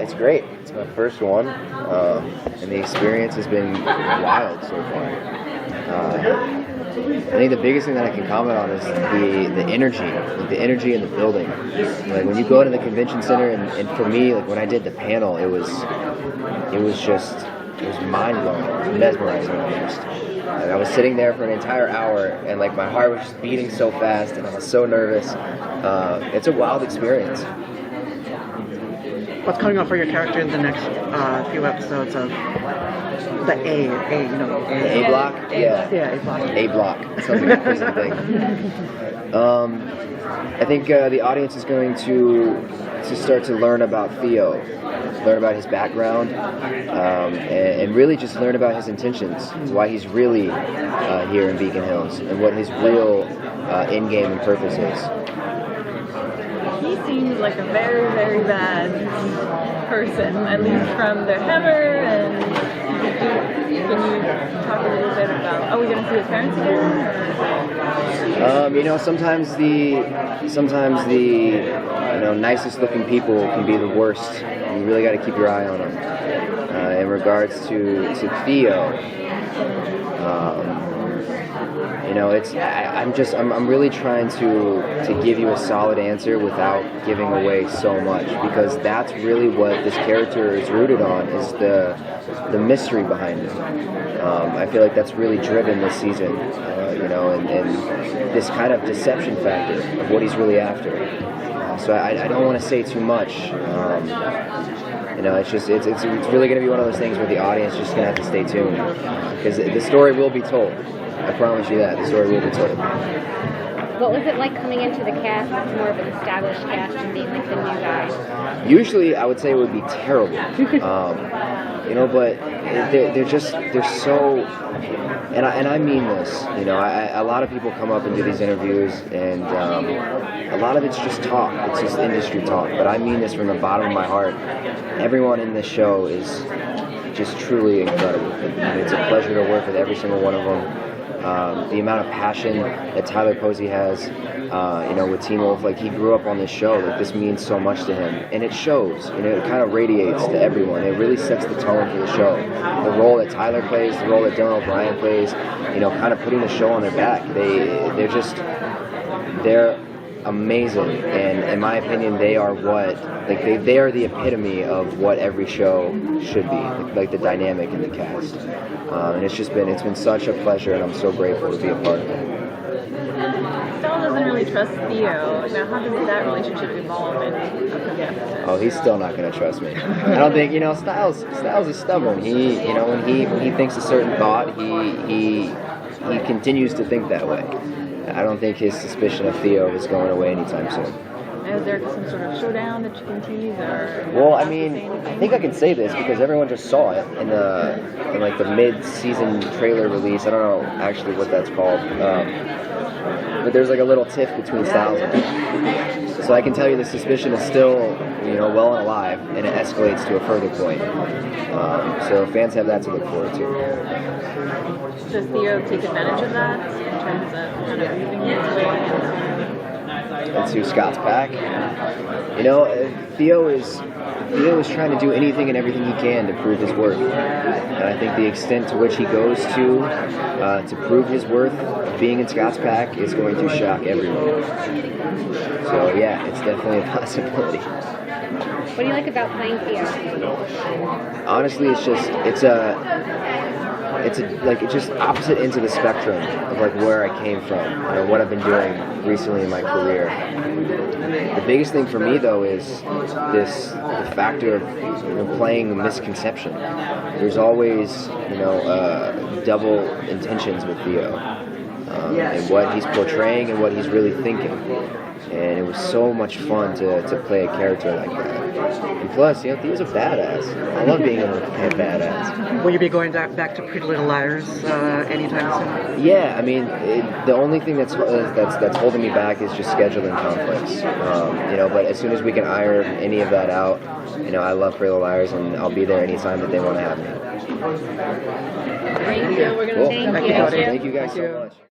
It's great. It's my first one, and the experience has been wild so far. I think the biggest thing that I can comment on is the energy, like the energy in the building. Like when you go into the convention center, and for me, like when I did the panel, it was mind blowing, it was mesmerizing almost. And I was sitting there for an entire hour, and like my heart was just beating so fast, and I was so nervous. It's a wild experience. What's coming up for your character in the next few episodes of the A, you know? The A block? Yeah, A block. A block. Sounds like a prison thing. I think the audience is going to start to learn about Theo, learn about his background, and really just learn about his intentions, why he's really here in Beacon Hills, and what his real end game and purpose is. He seems like a very, very bad person, at least from the hammer. And can you talk a little bit about? Are we going to see his parents again? You know, sometimes the nicest looking people can be the worst. You really got to keep your eye on them. In regards to Theo. You know, I'm really trying to give you a solid answer without giving away so much, because that's really what this character is rooted on, is the mystery behind him. I feel like that's really driven this season, you know, and this kind of deception factor of what he's really after. So I don't want to say too much. You know, it's really going to be one of those things where the audience is just going to have to stay tuned, because the story will be told. I promise you that. The story will be told. What was it like coming into the cast as more of an established cast and being like the new guy? Usually I would say it would be terrible. You know, but they're so, and I mean this, you know, a lot of people come up and do these interviews, and a lot of it's just talk. It's just industry talk. But I mean this from the bottom of my heart. Everyone in this show is just truly incredible. It's a pleasure to work with every single one of them. The amount of passion that Tyler Posey has, you know, with Teen Wolf, like he grew up on this show, like this means so much to him, and it shows, you know, it kind of radiates to everyone. It really sets the tone for the show. The role that Tyler plays, the role that Dylan O'Brien plays, you know, kind of putting the show on their back. They're amazing, and in my opinion, they are they are the epitome of what every show should be, like the dynamic in the cast. And it's been such a pleasure, and I'm so grateful to be a part of it. Stiles doesn't really trust Theo. Now, how does that relationship evolve in upcoming episodes? Oh, he's still not going to trust me. I don't think, you know, Stiles is stubborn. He, you know, when he thinks a certain thought, he continues to think that way. I don't think his suspicion of Theo is going away anytime soon. Is there some sort of showdown that you can tease, or? Well, I mean, I think I can say this because everyone just saw it in like the mid-season trailer release. I don't know actually what that's called, but there's like a little tiff between Stiles and him. So I can tell you the suspicion is still, you know, well and alive, and it escalates to a further point. So fans have that to look forward to. Does Theo take advantage of that in terms of kind of moving into Scott's pack? You know, Theo is trying to do anything and everything he can to prove his worth. And I think the extent to which he goes to prove his worth of being in Scott's pack is going to shock everyone. So yeah, it's definitely a possibility. What do you like about playing Theo? Honestly, it's just opposite ends of the spectrum of like where I came from, you know, what I've been doing recently in my career. The biggest thing for me though is the factor of, you know, playing misconception. There's always, you know, double intentions with Theo, and what he's portraying and what he's really thinking. And it was so much fun to play a character like that. And plus, you know, Theo's a badass. I love being able to play a badass. Will you be going back to Pretty Little Liars anytime soon? Yeah, I mean, the only thing that's holding me back is just scheduling conflicts. You know, but as soon as we can iron any of that out, you know, I love Pretty Little Liars, and I'll be there anytime that they want to have me. Thank you. We're going to Cool. Thank you. Thank you guys so much.